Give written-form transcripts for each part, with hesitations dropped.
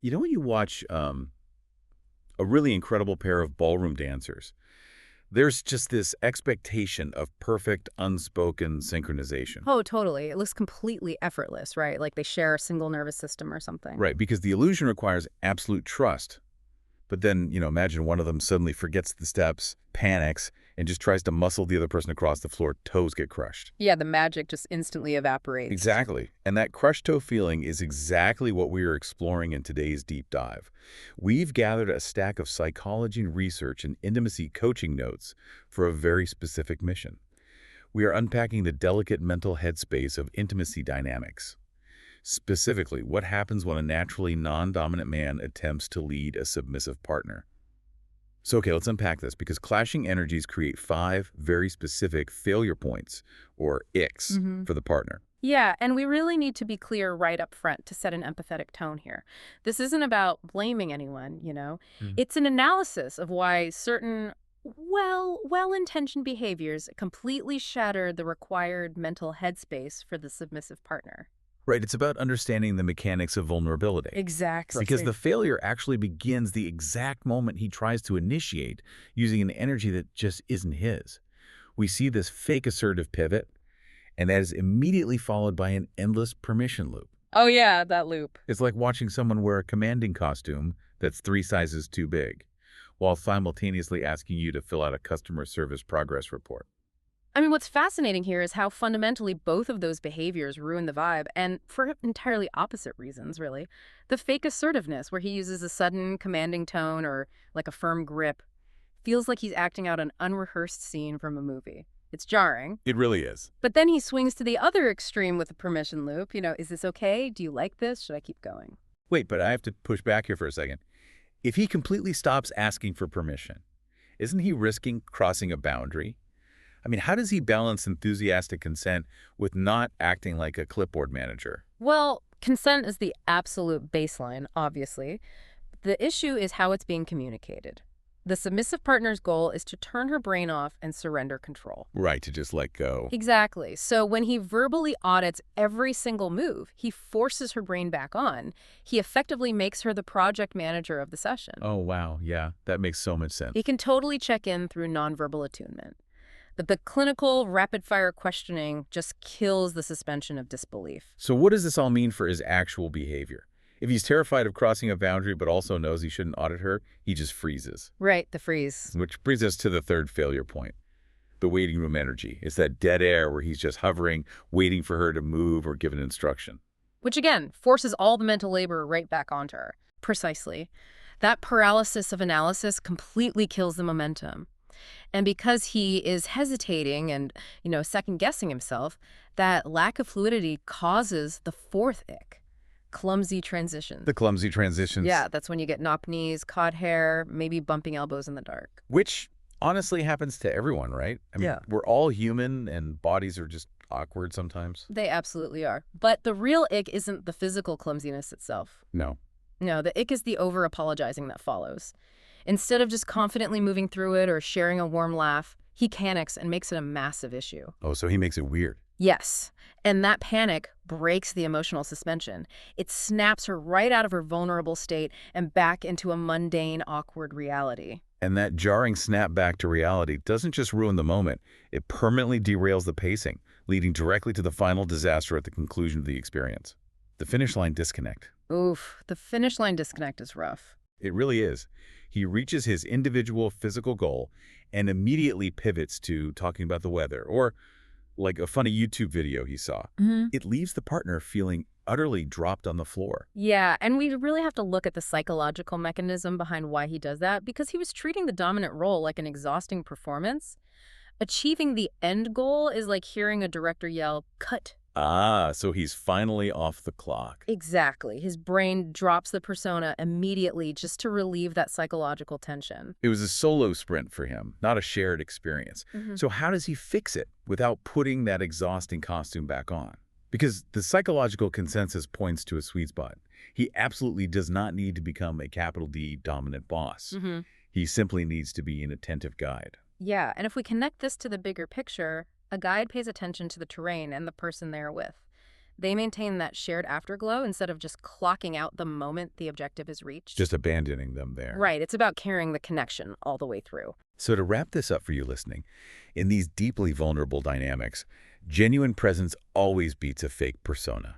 You know when you watch a really incredible pair of ballroom dancers, there's just this expectation of perfect, unspoken synchronization. Oh, totally. It looks completely effortless, right? Like they share a single nervous system or something. Right, because the illusion requires absolute trust. But then, imagine one of them suddenly forgets the steps, panics, and just tries to muscle the other person across the floor. Toes get crushed. Yeah, the magic just instantly evaporates. Exactly. And that crushed toe feeling is exactly what we are exploring in today's deep dive. We've gathered a stack of psychology and research and intimacy coaching notes for a very specific mission. We are unpacking the delicate mental headspace of intimacy dynamics. Specifically, what happens when a naturally non-dominant man attempts to lead a submissive partner. So, okay, let's unpack this because clashing energies create 5 very specific failure points, or icks, for the partner. Yeah, and we really need to be clear right up front to set an empathetic tone here. This isn't about blaming anyone. It's an analysis of why certain, well-intentioned behaviors completely shatter the required mental headspace for the submissive partner. Right, it's about understanding the mechanics of vulnerability. Exactly. Because the failure actually begins the exact moment he tries to initiate using an energy that just isn't his. We see this fake assertive pivot, and that is immediately followed by an endless permission loop. Oh yeah, that loop. It's like watching someone wear a commanding costume that's 3 sizes too big, while simultaneously asking you to fill out a customer service progress report. I mean, what's fascinating here is how fundamentally both of those behaviors ruin the vibe, and for entirely opposite reasons, really. The fake assertiveness, where he uses a sudden, commanding tone or like a firm grip, feels like he's acting out an unrehearsed scene from a movie. It's jarring. It really is. But then he swings to the other extreme with the permission loop. Is this okay? Do you like this? Should I keep going? Wait, but I have to push back here for a second. If he completely stops asking for permission, isn't he risking crossing a boundary? I mean, how does he balance enthusiastic consent with not acting like a clipboard manager? Well, consent is the absolute baseline, obviously. The issue is how it's being communicated. The submissive partner's goal is to turn her brain off and surrender control. Right, to just let go. Exactly. So when he verbally audits every single move, he forces her brain back on. He effectively makes her the project manager of the session. Oh, wow. Yeah, that makes so much sense. He can totally check in through nonverbal attunement. But the clinical, rapid-fire questioning just kills the suspension of disbelief. So what does this all mean for his actual behavior? If he's terrified of crossing a boundary but also knows he shouldn't audit her, he just freezes. Right, the freeze. Which brings us to the third failure point, the waiting room energy. It's that dead air where he's just hovering, waiting for her to move or give an instruction. Which, again, forces all the mental labor right back onto her. Precisely. That paralysis of analysis completely kills the momentum. And because he is hesitating and, second-guessing himself, that lack of fluidity causes the fourth ick, clumsy transition. The clumsy transitions. Yeah, that's when you get knock knees, caught hair, maybe bumping elbows in the dark. Which honestly happens to everyone, right? I mean, Yeah. We're all human and bodies are just awkward sometimes. They absolutely are. But the real ick isn't the physical clumsiness itself. No. No, the ick is the over-apologizing that follows. Instead of just confidently moving through it or sharing a warm laugh, he panics and makes it a massive issue. Oh, so he makes it weird. Yes, and that panic breaks the emotional suspension. It snaps her right out of her vulnerable state and back into a mundane, awkward reality. And that jarring snap back to reality doesn't just ruin the moment, it permanently derails the pacing, leading directly to the final disaster at the conclusion of the experience. The finish line disconnect. Oof, the finish line disconnect is rough. It really is. He reaches his individual physical goal and immediately pivots to talking about the weather or like a funny YouTube video he saw. It leaves the partner feeling utterly dropped on the floor. Yeah, and we really have to look at the psychological mechanism behind why he does that, because he was treating the dominant role like an exhausting performance. Achieving the end goal is like hearing a director yell, "Cut." Ah, so he's finally off the clock. Exactly. His brain drops the persona immediately just to relieve that psychological tension. It was a solo sprint for him, not a shared experience. So how does he fix it without putting that exhausting costume back on? Because the psychological consensus points to a sweet spot. He absolutely does not need to become a capital D dominant boss. He simply needs to be an attentive guide. Yeah, and if we connect this to the bigger picture, a guide pays attention to the terrain and the person they're with. They maintain that shared afterglow instead of just clocking out the moment the objective is reached. Just abandoning them there. Right, it's about carrying the connection all the way through. So to wrap this up for you listening, in these deeply vulnerable dynamics, genuine presence always beats a fake persona.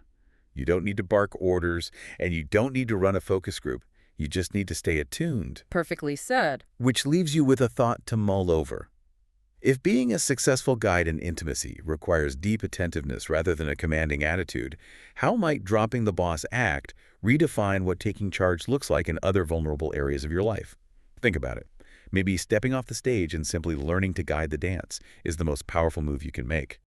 You don't need to bark orders, and you don't need to run a focus group. You just need to stay attuned. Perfectly said. Which leaves you with a thought to mull over. If being a successful guide in intimacy requires deep attentiveness rather than a commanding attitude, how might dropping the boss act redefine what taking charge looks like in other vulnerable areas of your life? Think about it. Maybe stepping off the stage and simply learning to guide the dance is the most powerful move you can make.